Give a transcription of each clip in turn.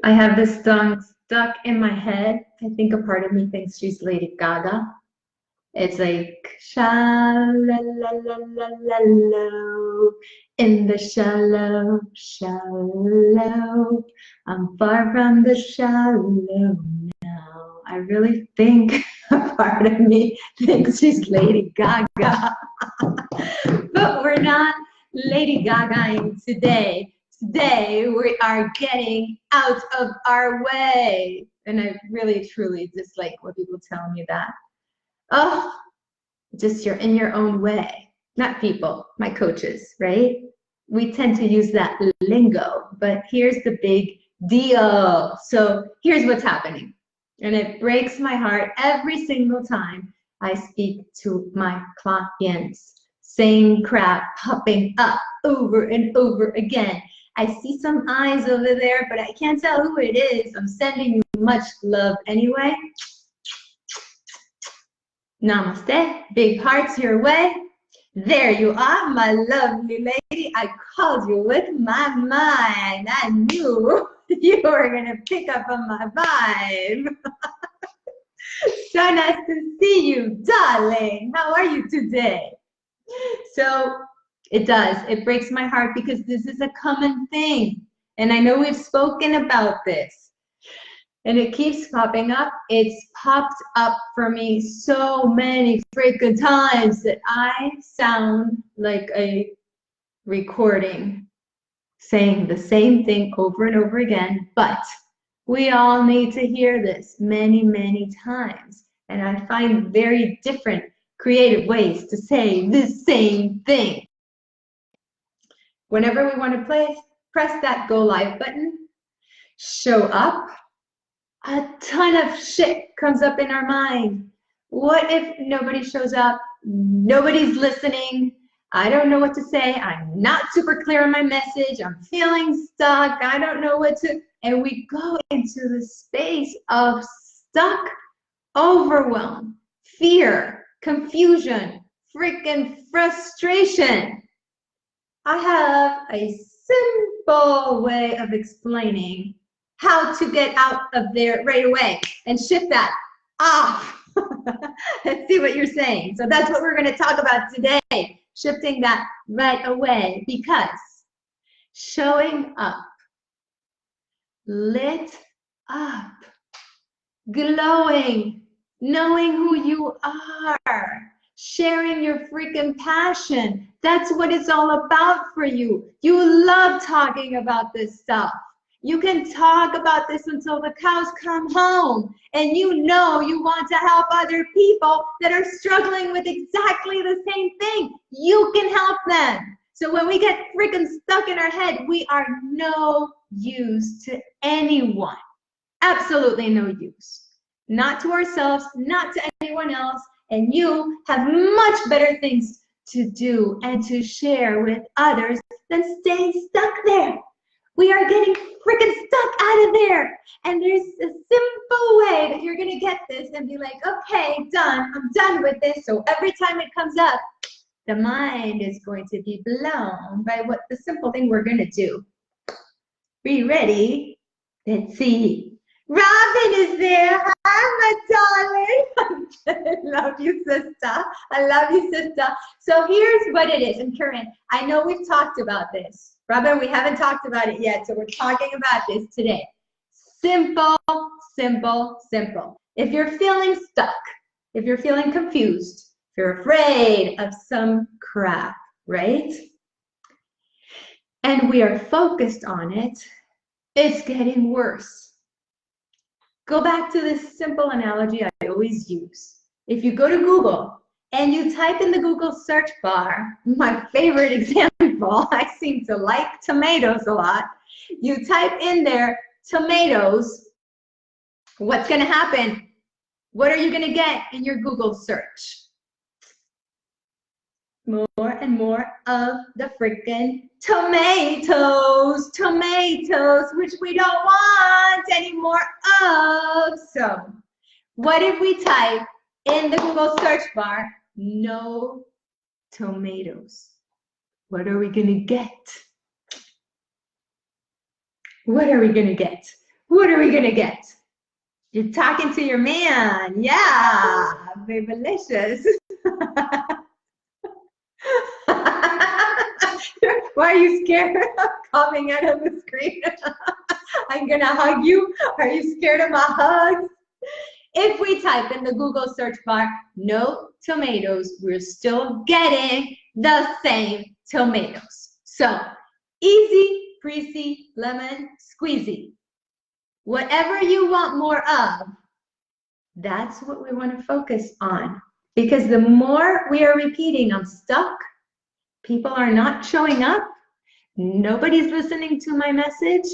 I have this song stuck in my head. I think a part of me thinks she's Lady Gaga. It's like sha la la la la la low in the shallow, shallow. I'm far from the shallow now. I really think a part of me thinks she's Lady Gaga, but we're not Lady Gagaing today. Today we are getting out of our way, and I really truly dislike when people tell me that. Oh, just you're in your own way. Not people, my coaches, right? We tend to use that lingo, but here's the big deal. So here's what's happening. And it breaks my heart every single time I speak to my clients. Same crap popping up over and over again. I see some eyes over there, but I can't tell who it is. I'm sending you much love anyway. Namaste, big hearts your way. There you are, my lovely lady. I called you with my mind. I knew you were going to pick up on my vibe. So nice to see you, darling. How are you today? So it does. It breaks my heart because this is a common thing. And I know we've spoken about this. And it keeps popping up. It's popped up for me so many freaking times that I sound like a recording saying the same thing over and over again. But we all need to hear this many, many times. And I find very different creative ways to say the same thing. Whenever we want to press that go live button, show up, a ton of shit comes up in our mind. What if nobody shows up? Nobody's listening. I don't know what to say. I'm not super clear on my message. I'm feeling stuck. I don't know what to. And we go into the space of stuck, overwhelm, fear, confusion, freaking frustration. I have a simple way of explaining how to get out of there right away and shift that off. Let's see what you're saying. So that's what we're going to talk about today, shifting that right away, because showing up, lit up, glowing, knowing who you are, sharing your freaking passion. That's what it's all about for you. You love talking about this stuff. You can talk about this until the cows come home, and you know you want to help other people that are struggling with exactly the same thing. You can help them. So when we get freaking stuck in our head, we are no use to anyone. Absolutely no use. Not to ourselves, not to anyone else, and you have much better things to do and to share with others than staying stuck there. We are getting freaking stuck out of there. And there's a simple way that you're going to get this and be like, okay, done. I'm done with this. So every time it comes up, the mind is going to be blown by what the simple thing we're going to do. Be ready? Let's see. Robin is there. Hi, my darling. I love you, sister. I love you, sister. So here's what it is. And Karen, I know we've talked about this. Robin, we haven't talked about it yet, so we're talking about this today. Simple, simple, simple. If you're feeling stuck, if you're feeling confused, if you're afraid of some crap, right? And we are focused on it, it's getting worse. Go back to this simple analogy I always use. If you go to Google and you type in the Google search bar, my favorite example, I seem to like tomatoes a lot. You type in there tomatoes, what's going to happen? What are you going to get in your Google search? More and more of the freaking tomatoes, which we don't want any more of. So what if we type in the Google search bar, no tomatoes? What are we going to get? What are we going to get? What are we gonna get? You're talking to your man. Yeah, babylicious. Why are you scared of coming out of the screen? I'm gonna hug you. Are you scared of my hugs? If we type in the Google search bar, no tomatoes, we're still getting the same tomatoes. So, easy, greasy, lemon, squeezy. Whatever you want more of, that's what we want to focus on. Because the more we are repeating, I'm stuck, people are not showing up, nobody's listening to my message,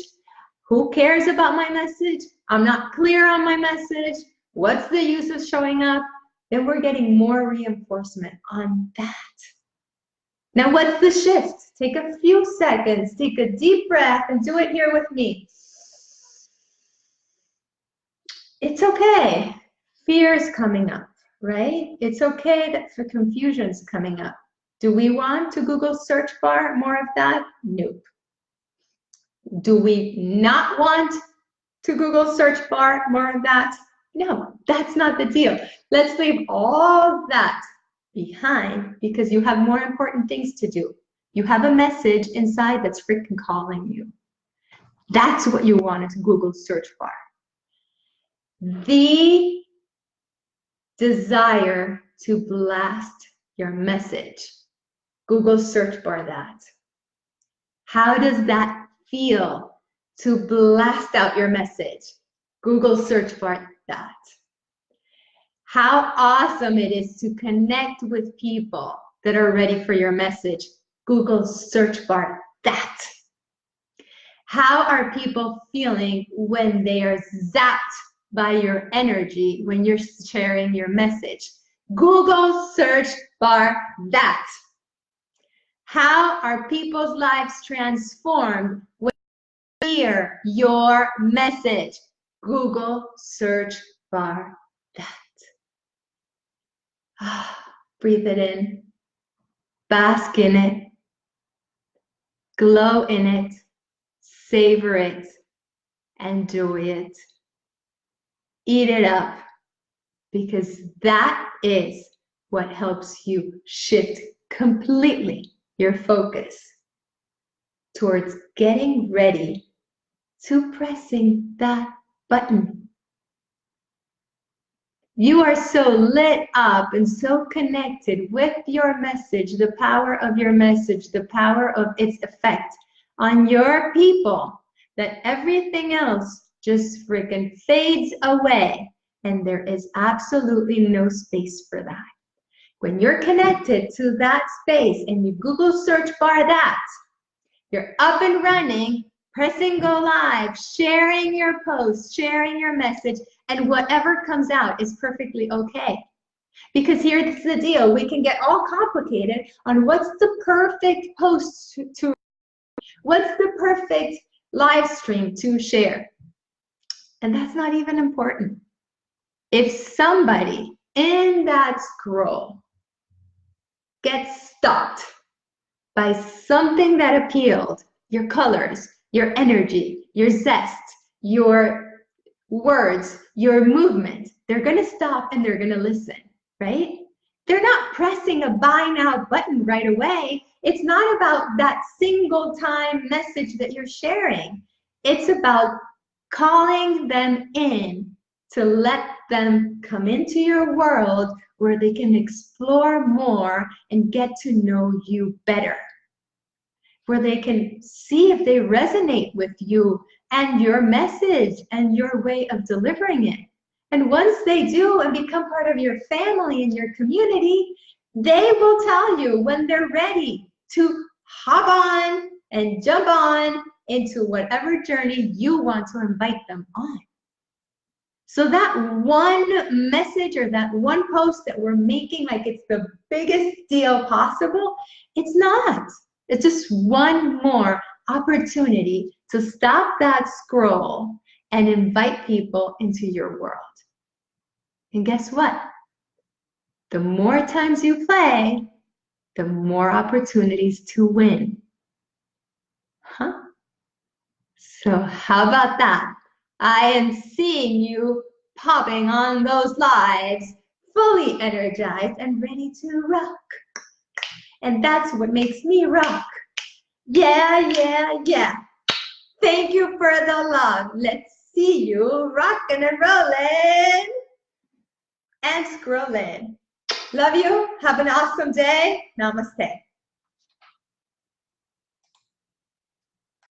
who cares about my message, I'm not clear on my message, what's the use of showing up? Then we're getting more reinforcement on that. Now, what's the shift? Take a few seconds, take a deep breath, and do it here with me. It's okay. Fear is coming up, right? It's okay that the confusion's coming up. Do we want to Google search bar more of that? Nope. Do we not want to Google search bar more of that? No, that's not the deal. Let's leave all that behind because you have more important things to do. You have a message inside that's freaking calling you. That's what you wanted to Google search bar. The desire to blast your message. Google search bar that. How does that feel to blast out your message? Google search bar that. How awesome it is to connect with people that are ready for your message. Google search bar that. How are people feeling when they are zapped by your energy when you're sharing your message? Google search bar that. How are people's lives transformed when you hear your message? Google search bar that. Breathe it in. Bask in it. Glow in it. Savor it. Enjoy it. Eat it up. Because that is what helps you shift completely your focus towards getting ready to pressing that button. You are so lit up and so connected with your message, the power of your message, the power of its effect on your people, that everything else just freaking fades away, and there is absolutely no space for that. When you're connected to that space and you Google search bar that, you're up and running, pressing go live, sharing your post, sharing your message, and whatever comes out is perfectly okay. Because here's the deal, we can get all complicated on what's the perfect post to what's the perfect live stream to share. And that's not even important. If somebody in that scroll gets stopped by something that appealed, your colors, your energy, your zest, your words, your movement, they're going to stop and they're going to listen, right? They're not pressing a buy now button right away. It's not about that single time message that you're sharing. It's about calling them in to let them come into your world where they can explore more and get to know you better, where they can see if they resonate with you and your message and your way of delivering it. And once they do and become part of your family and your community, they will tell you when they're ready to hop on and jump on into whatever journey you want to invite them on. So that one message or that one post that we're making like it's the biggest deal possible, it's not. It's just one more opportunity to stop that scroll and invite people into your world. And guess what? The more times you play, the more opportunities to win. Huh? So how about that? I am seeing you popping on those lives, fully energized and ready to rock. And that's what makes me rock. Yeah, yeah, yeah. Thank you for the love. Let's see you rocking and rolling and scrolling. Love you. Have an awesome day. Namaste.